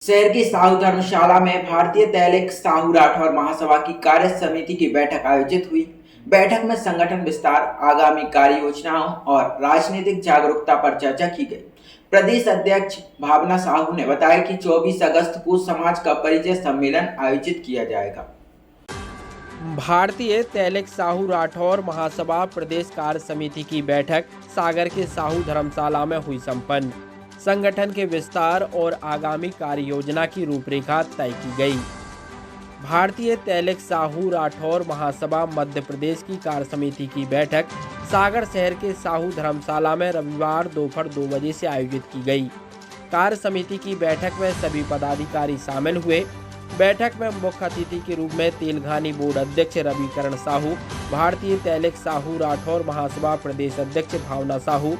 शहर की साहू धर्मशाला में भारतीय तैलिक साहू राठौर महासभा की कार्य समिति की बैठक आयोजित हुई। बैठक में संगठन विस्तार, आगामी कार्य योजनाओं और राजनीतिक जागरूकता पर चर्चा की गई। प्रदेश अध्यक्ष भावना साहू ने बताया कि 24 अगस्त को समाज का परिचय सम्मेलन आयोजित किया जाएगा। भारतीय तैलिक साहू राठौर महासभा प्रदेश कार्य समिति की बैठक सागर के साहू धर्मशाला में हुई संपन्न। संगठन के विस्तार और आगामी कार्य योजना की रूपरेखा तय की गई। भारतीय तैलिक साहू राठौर महासभा मध्य प्रदेश की कार्य समिति की बैठक सागर शहर के साहू धर्मशाला में रविवार दोपहर 2 बजे से आयोजित की गई। कार्य समिति की बैठक में सभी पदाधिकारी शामिल हुए। बैठक में मुख्य अतिथि के रूप में तेलंगानी बोर्ड अध्यक्ष रविकरण साहू, भारतीय तैलिक साहू राठौर महासभा प्रदेश अध्यक्ष भावना साहू,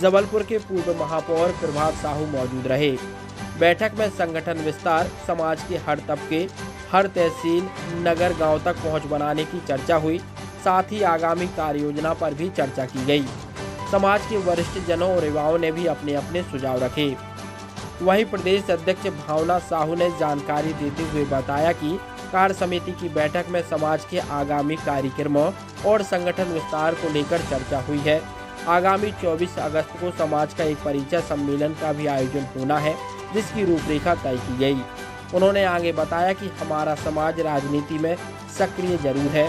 जबलपुर के पूर्व महापौर प्रभात साहू मौजूद रहे। बैठक में संगठन विस्तार, समाज के हर तबके, हर तहसील, नगर, गांव तक पहुंच बनाने की चर्चा हुई। साथ ही आगामी कार्य योजना पर भी चर्चा की गई। समाज के वरिष्ठ जनों और युवाओं ने भी अपने अपने सुझाव रखे। वहीं प्रदेश अध्यक्ष भावना साहू ने जानकारी देते हुए बताया कि कार्य समिति की बैठक में समाज के आगामी कार्यक्रमों और संगठन विस्तार को लेकर चर्चा हुई है। आगामी 24 अगस्त को समाज का एक परिचय सम्मेलन का भी आयोजन होना है, जिसकी रूपरेखा तय की गई। उन्होंने आगे बताया कि हमारा समाज राजनीति में सक्रिय जरूर है,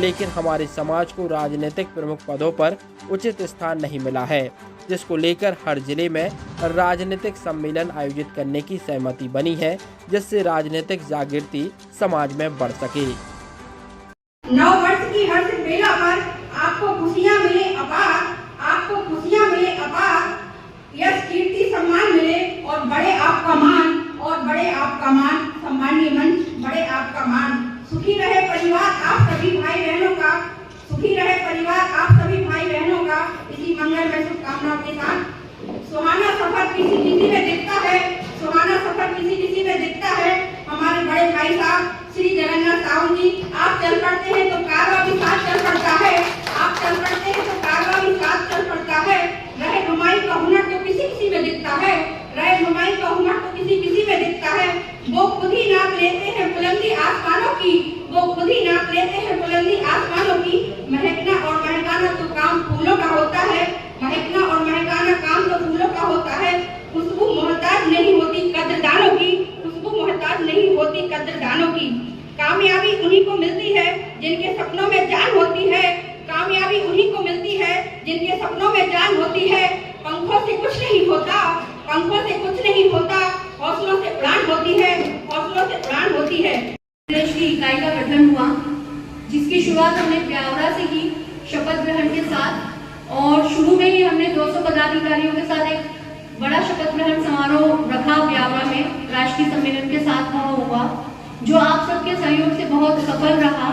लेकिन हमारे समाज को राजनीतिक प्रमुख पदों पर उचित स्थान नहीं मिला है, जिसको लेकर हर जिले में राजनीतिक सम्मेलन आयोजित करने की सहमति बनी है, जिससे राजनीतिक जागृति समाज में बढ़ सके। नव वर्ष की हर्ष बेला पर आपको खुशियां मिले अपार, आपको खुशियां मिले अपार, यश कीर्ति सम्मान मिले और बड़े आपका मान, और बड़े आपका मान, सम्मानीय मंच, बड़े आपका मान। सुखी रहे परिवार आप सभी भाई बहनों का, सुखी रहे परिवार आप सभी भाई बहनों का। इसी मंगल में शुभकामनाओं के साथ सुहाना सफर किसी में दिखता है, सुहाना सफर किसी में दिखता है। हमारे बड़े भाई साहब श्री जगन्नाथ साहू जी, आप चल पड़ते हैं तो कारवा भी साथ चल पड़ता है, आप चल पड़ते हैं तो कारवा भी साथ चल पड़ता है। रहे नुमाई का हुनर तो किसी में दिखता है, रहे नुमाई का हुनर तो किसी में दिखता है। वो खुद ही नाप लेते हैं बुलंदी आसमानों की, वो खुद ही नाप लेते हैं बुलंदी आसमानों की। महकना और महकाना तो काम फूलों का होता है, महकना और महकाना काम तो फूलों का होता है। खुशबू मोहताज नहीं होती कद्रदानों की, खुशबू मोहताज नहीं होती कद्रदानों की। कामयाबी उन्हीं को मिलती है जिनके सपनों में जान होती है, कामयाबी उन्हीं को मिलती है जिनके सपनों में जान होती है। पंखों से कुछ नहीं होता, पंखों से कुछ नहीं होता, हौसलों से उड़ान होती है, हौसलों से उड़ान होती है। प्रदेश की इकाई का गठन हुआ, जिसकी शुरुआत हमने ब्यावरा से की शपथ ग्रहण के साथ, और शुरू में ही हमने 200 पदाधिकारियों के साथ एक बड़ा शपथ ग्रहण समारोह रखा ब्यावरा में, राष्ट्रीय सम्मेलन के साथ वहाँ हुआ, जो आप सबके सहयोग से बहुत सफल रहा।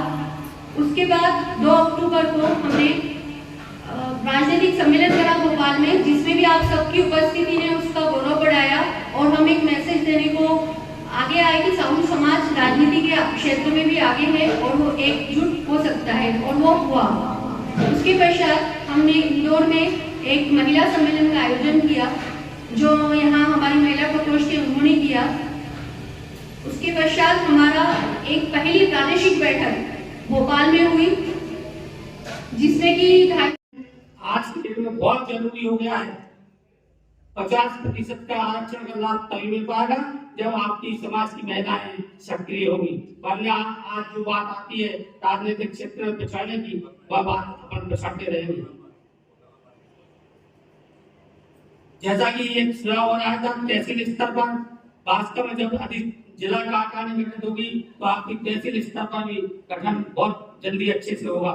उसके बाद 2 अक्टूबर को हमने राजनीतिक सम्मेलन करा भोपाल में, जिसमें भी आप सबकी उपस्थिति ने उसका गौरव बढ़ाया और हम एक मैसेज देने को आगे आए कि साहू समाज राजनीति के क्षेत्र में भी आगे है और वो एकजुट हो सकता है, और वो हुआ। उसके पश्चात हमने इंदौर में एक महिला सम्मेलन का आयोजन किया, जो यहाँ हमारी महिला प्रकोष्ठ के उन्होंने किया। उसके पश्चात हमारा एक पहली प्रादेशिक बैठक भोपाल में हुई, जिसमें कि आज के डेट में बहुत जरूरी हो गया है। 50% का आरक्षण का लाभ तभी मिल पाएगा जब आपकी समाज की महिलाएं सक्रिय होगी, वरना आज जो बात आती है राजनीतिक क्षेत्र में पिछड़ने की, वह बात अपन पिछड़ते रहेंगे। जैसा कि ये सुझाव हो रहा था तहसील स्तर पर, वास्तव में जब अधिक जिला का आकार गठित होगी तो आपकी तहसील स्तर पर भी गठन बहुत जल्दी अच्छे से होगा।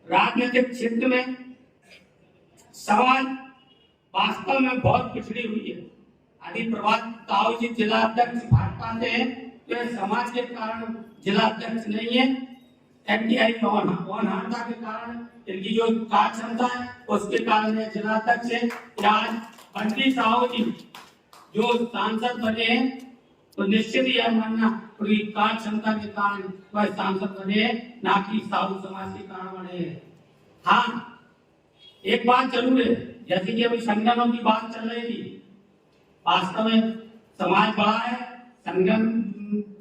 राजनीतिक क्षेत्र में समाज वास्तव में बहुत पिछड़ी हुई है। यदि प्रभात साहू जी जिला अध्यक्ष भाजपा से हैं तो यह समाज के कारण जिला अध्यक्ष नहीं है, एनटीआई अनहर्ता के कारण, इनकी जो कार्य क्षमता है उसके कारण यह जिला अध्यक्ष है। आज बंटी साहू जी जो सांसद बने हैं तो निश्चित ही यह मानना उनकी कार्य क्षमता के कारण वह सांसद बने, ना कि साहू समाज के कारण बने हैं। हाँ, एक बात जरूर है, जैसे कि अभी संगठनों की बात चल रही थी, वास्तव में समाज बड़ा है, संगठन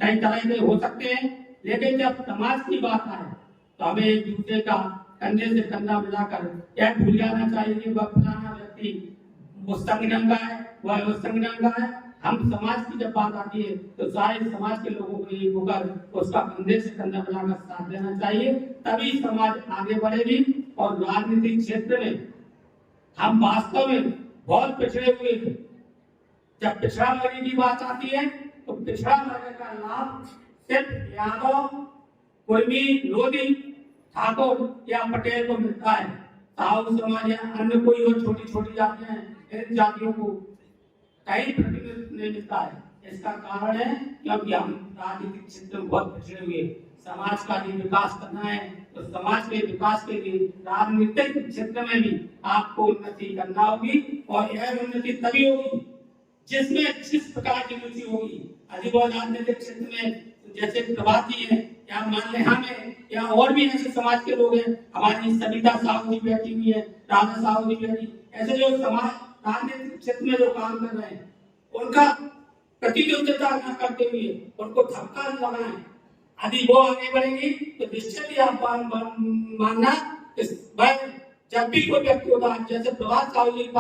कई तरह के हो सकते हैं, लेकिन जब समाज की बात आए तो हमें एक दूसरे का कंधे से कंधा मिलाकर यह भूल जाना चाहिए कि वह फलाना व्यक्ति उस संगठन का है, वह उस संगठन का है। हम समाज की जब बात आती है तो सारे समाज के लोगों को एक होकर उसका कंधे से कंधा मिलाकर साथ देना चाहिए, तभी समाज आगे बढ़ेगी। और राजनीतिक क्षेत्र में हम वास्तव में बहुत पिछड़े हुए थे। जब पिछड़ा वर्ग की बात आती है तो पिछड़ा वर्ग का लाभ सिर्फ यादव, कुर्मी, लोधी, ठाकुर या पटेल को मिलता है। साहू समाज या अन्य कोई और छोटी छोटी जातियां हैं, इन जातियों को कई प्रतिनिधित्व नहीं मिलता है। इसका कारण है क्योंकि हम राजनीतिक क्षेत्र में बहुत पिछड़े हुए। समाज का भी विकास करना है तो समाज के विकास के लिए राजनीतिक क्षेत्र में भी आपको उन्नति करना होगी, और यह उन्नति तभी होगी जिसमें जिस प्रकार की रुचि होगी। अधिकतर राजनीतिक क्षेत्र में जैसे प्रभाती है या मान लें हम है या और भी ऐसे समाज के लोग हैं, हमारी सविता साहू जी बैठी हुई है, राधा साहू जी बैठी, ऐसे जो समाज राजनीतिक क्षेत्र में जो काम कर रहे हैं उनका प्रतिद्वंद्विता न करते हुए उनको धक्का लगाना है। यदि वो आगे बढ़ेंगी तो निश्चित ही आप मानना जब भी कोई व्यक्ति होता है, जैसे प्रभात साहू जी की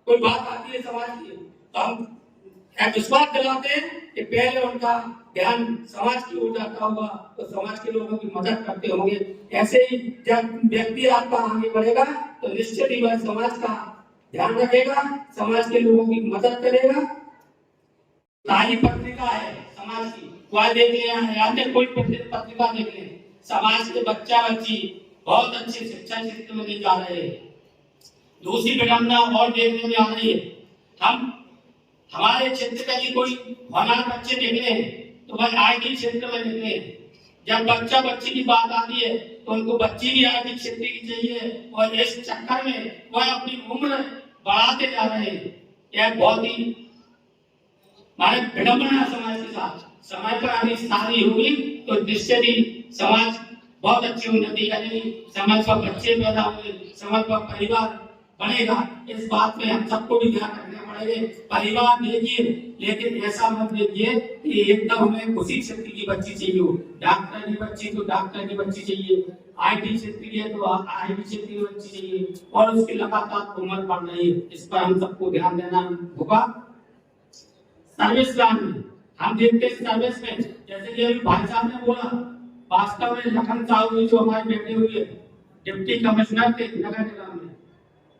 कोई बात आती है समाज की, तो हम विश्वास दिलाते हैं कि पहले उनका ध्यान समाज की ओर जाता होगा तो समाज के लोगों की मदद करते होंगे। ऐसे ही जब व्यक्ति आपका आगे बढ़ेगा तो निश्चित ही वह समाज का ध्यान रखेगा, समाज के लोगों की मदद करेगा। ताली पत्रिका है समाज की, वह देख लें या अन्य कोई पत्रिका देख लें, समाज के बच्चा बच्ची बहुत अच्छे शिक्षा क्षेत्र में ले जा रहे हैं। दूसरी विडंबना और देखने में आ रही है, हम हमारे क्षेत्र का भी कोई होनहार बच्चे निकले हैं तो वह आईटी क्षेत्र में निकले हैं। जब बच्चा बच्ची की बात आती है तो उनको बच्ची भी आईटी क्षेत्र की चाहिए, और इस चक्कर में वह अपनी उम्र बढ़ाते जा रहे हैं। यह बहुत ही हमारे विडंबना समाज के साथ। समय पर आगे शादी होगी तो निश्चित ही समाज बहुत अच्छी उन्नति करेगी, समाज पर बच्चे पैदा होंगे, समाज पर परिवार बनेगा। इस बात में हम सबको भी ध्यान रखना पड़ेगा। परिवार देखिए, लेकिन ऐसा मत देखिए कि एकदम हमें उसी क्षेत्र की बच्ची चाहिए हो, डॉक्टर की बच्ची तो डॉक्टर की बच्ची चाहिए, आईटी क्षेत्र की है तो आईटी क्षेत्र की बच्ची चाहिए, और उसकी लगातार उम्र बढ़ रही है। इस पर हम सबको ध्यान देना होगा। सर्विस में हम देखते हैं, सर्विस में जैसे कि अभी भाई साहब ने बोला, वास्तव में लखन साहू जी जो हमारे बैठे हुए डिप्टी कमिश्नर थे नगर निगम में,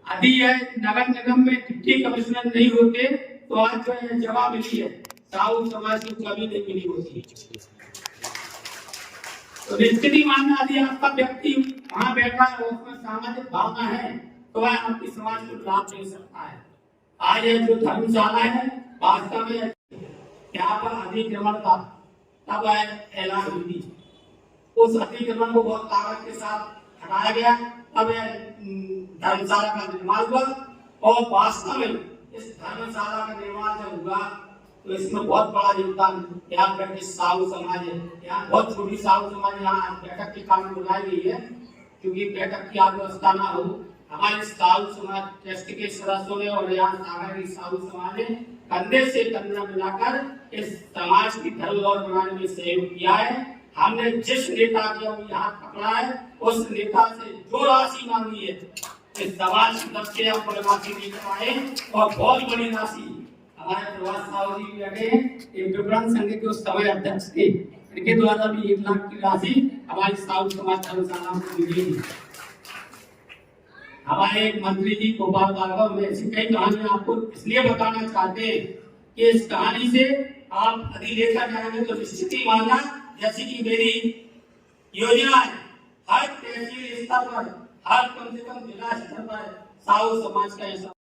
यदि यह नगर निगम में डिप्टी कमिश्नर नहीं होते तो आज जो है जगह मिली है साहू समाज को कभी नहीं मिली होती। तो निश्चित ही मानना, यदि आपका व्यक्ति वहां बैठा है और उसमें सामाजिक भावना है तो वह आपकी समाज को लाभ दे सकता है। आज यह जो धर्मशाला है वास्तव में यहाँ पर अधिक्रमण था, तब ऐलान हुई थी, उस अतिक्रमण को बहुत ताकत के साथ हटाया गया, तब धर्मशाला का निर्माण हुआ। और वास्तव में इस धर्मशाला का निर्माण जब हुआ तो इसमें बहुत बड़ा योगदान यहाँ बैठे साहू समाज है। यहाँ बहुत छोटी साहू समाज यहाँ बैठक के कारण बुलाई गई है, क्योंकि बैठक की व्यवस्था ना हो। हमारे साहू समाज ट्रस्ट के सदस्यों ने और यहाँ सागर की साहू समाज ने कंधे से कंधा मिलाकर इस समाज की धरोहर बनाने में सहयोग किया है। हमने जिस नेता को यहाँ पकड़ा है उस नेता से जो राशि मांगी है इस समाज की तरफ से हम राशि लेकर आए, और बहुत बड़ी राशि हमारे प्रभात साहू जी बैठे हैं, एक विपणन संघ के उस समय अध्यक्ष थे, इनके द्वारा भी 1 लाख की राशि हमारी साहू समाज धर्मशाला को मिली। हमारे एक मंत्री जी गोपाल भार्गव में ऐसी कई कहानियां आपको इसलिए बताना चाहते हैं कि इस कहानी से आप यदि लेकर जाएंगे तो निश्चित ही मानना, जैसे कि मेरी योजना है हर तहसील स्तर पर, हर कम से कम जिला स्तर पर साहू समाज का ऐसा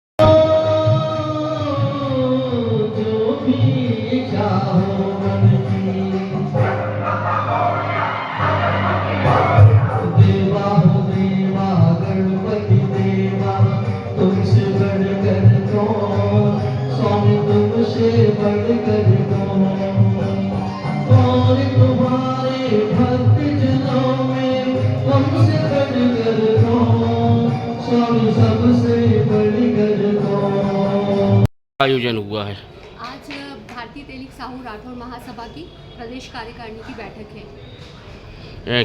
आयोजन हुआ है। आज आज भारतीय तैलिक साहू राठौर महासभा की प्रदेश कार्यकारिणी की बैठक है।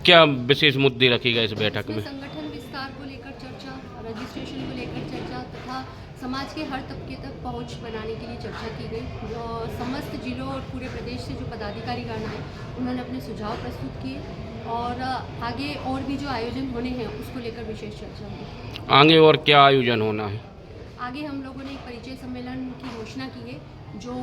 क्या विशेष मुद्दे रखे गए इस बैठक में? संगठन विस्तार को लेकर चर्चा, रजिस्ट्रेशन को लेकर चर्चा तथा समाज के हर तबके तक पहुंच बनाने के लिए चर्चा की गई। और समस्त जिलों और पूरे प्रदेश से जो पदाधिकारीगण आए उन्होंने अपने सुझाव प्रस्तुत किए और आगे और भी जो आयोजन होने हैं उसको लेकर विशेष चर्चा हुई। आगे और क्या आयोजन होना है? आगे हम लोगों ने एक परिचय सम्मेलन की घोषणा की है जो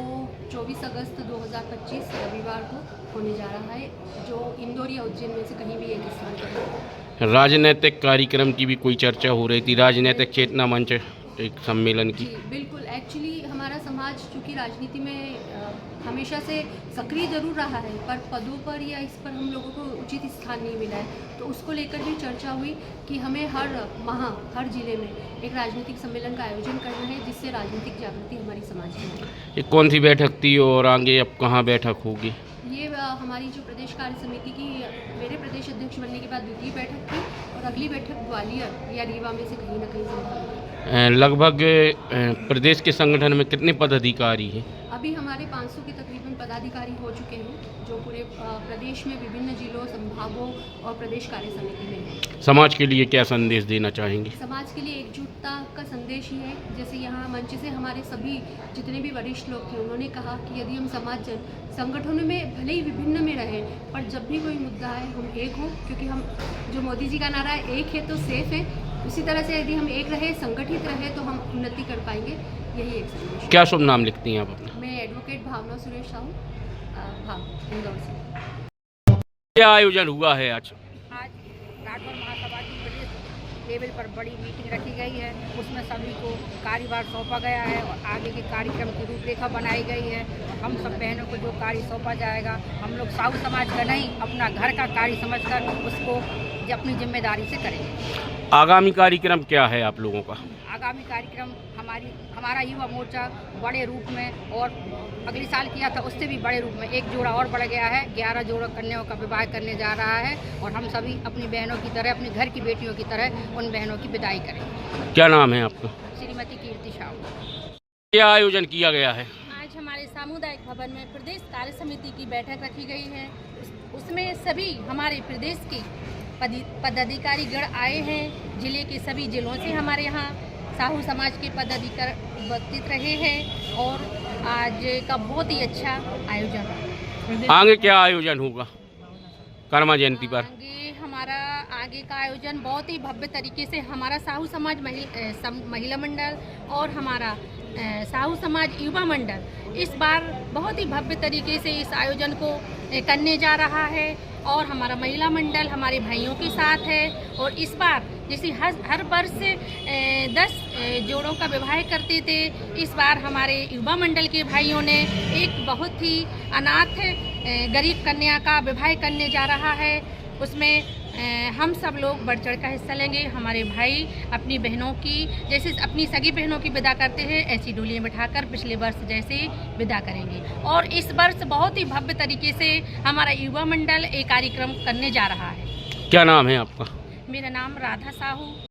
24 अगस्त 2025 रविवार को होने जा रहा है, जो इंदौर या उज्जैन में से कहीं भी एक स्थान पर होगा। राजनीतिक कार्यक्रम की भी कोई चर्चा हो रही थी, राजनीतिक चेतना मंच एक सम्मेलन की। जी बिल्कुल, एक्चुअली हमारा समाज चूँकि राजनीति में हमेशा से सक्रिय जरूर रहा है पर पदों पर या इस पर हम लोगों को उचित स्थान नहीं मिला है, तो उसको लेकर भी चर्चा हुई कि हमें हर माह हर जिले में एक राजनीतिक सम्मेलन का आयोजन करना है जिससे राजनीतिक जागृति हमारी समाज में हो। ये कौन सी बैठक थी और आगे अब कहाँ बैठक होगी? ये हमारी जो प्रदेश कार्य समिति की मेरे प्रदेश अध्यक्ष बनने के बाद द्वितीय बैठक थी और अगली बैठक ग्वालियर या रीवा में से कहीं ना कहीं संभव है। लगभग प्रदेश के संगठन में कितने पदाधिकारी हैं? अभी हमारे 500 के तकरीबन पदाधिकारी हो चुके हैं जो पूरे प्रदेश में विभिन्न जिलों, संभागों और प्रदेश कार्य समिति में हैं। समाज के लिए क्या संदेश देना चाहेंगे? समाज के लिए एकजुटता का संदेश ही है। जैसे यहाँ मंच से हमारे सभी जितने भी वरिष्ठ लोग थे उन्होंने कहा कि यदि हम समाज संगठनों में भले ही विभिन्न में रहें पर जब भी कोई मुद्दा है हम एक हों, क्योंकि हम जो मोदी जी का नारा है एक है तो सेफ है, उसी तरह से यदि हम एक रहे, संगठित रहे तो हम उन्नति कर पाएंगे। यही एक संदेश। क्या शुभ नाम लिखती हैं आप अपना? मैं एडवोकेट भावना सुरेश साहू, इंदौर से। क्या आयोजन हुआ है आज? आज राठौर महासभा की प्रदेश लेवल पर बड़ी मीटिंग रखी गई है। उसमें सभी को कार्यभार सौंपा गया है और आगे के कार्यक्रम की रूपरेखा बनाई गई है। और हम सब बहनों को जो कार्य सौंपा जाएगा हम लोग साहू समाज का नहीं अपना घर का कार्य समझकर उसको अपनी जिम्मेदारी से करेंगे। आगामी कार्यक्रम क्या है आप लोगों का? आगामी कार्यक्रम हमारा युवा मोर्चा बड़े रूप में और अगले साल किया था उससे भी बड़े रूप में एक जोड़ा और बढ़ गया है। 11 जोड़ा कन्याओं का विवाह करने जा रहा है और हम सभी अपनी बहनों की तरह, अपने घर की बेटियों की तरह उन बहनों की विदाई करेंगे। क्या नाम है आपका? श्रीमती कीर्ति साहू। क्या आयोजन किया गया है? आज हमारे सामुदायिक भवन में प्रदेश कार्य समिति की बैठक रखी गई है। उसमें सभी हमारे प्रदेश के पदाधिकारीगण आए हैं। जिले के सभी जिलों से हमारे यहाँ साहू समाज के पदाधिकारी उपस्थित रहे हैं और आज का बहुत ही अच्छा आयोजन। आगे क्या आयोजन होगा कर्मा जयंती पर? हमारा आगे का आयोजन बहुत ही भव्य तरीके से हमारा साहू समाज महिला मंडल और हमारा साहू समाज युवा मंडल इस बार बहुत ही भव्य तरीके से इस आयोजन को करने जा रहा है और हमारा महिला मंडल हमारे भाइयों के साथ है। और इस बार जैसे हर वर्ष 10 जोड़ों का विवाह करते थे, इस बार हमारे युवा मंडल के भाइयों ने एक बहुत ही अनाथ गरीब कन्या का विवाह करने जा रहा है। उसमें हम सब लोग बढ़ चढ़ का हिस्सा लेंगे। हमारे भाई अपनी बहनों की जैसे अपनी सगी बहनों की विदा करते हैं ऐसी डोली में बिठाकर पिछले वर्ष जैसे विदा करेंगे। और इस वर्ष बहुत ही भव्य तरीके से हमारा युवा मंडल एक कार्यक्रम करने जा रहा है। क्या नाम है आपका? मेरा नाम राधा साहू।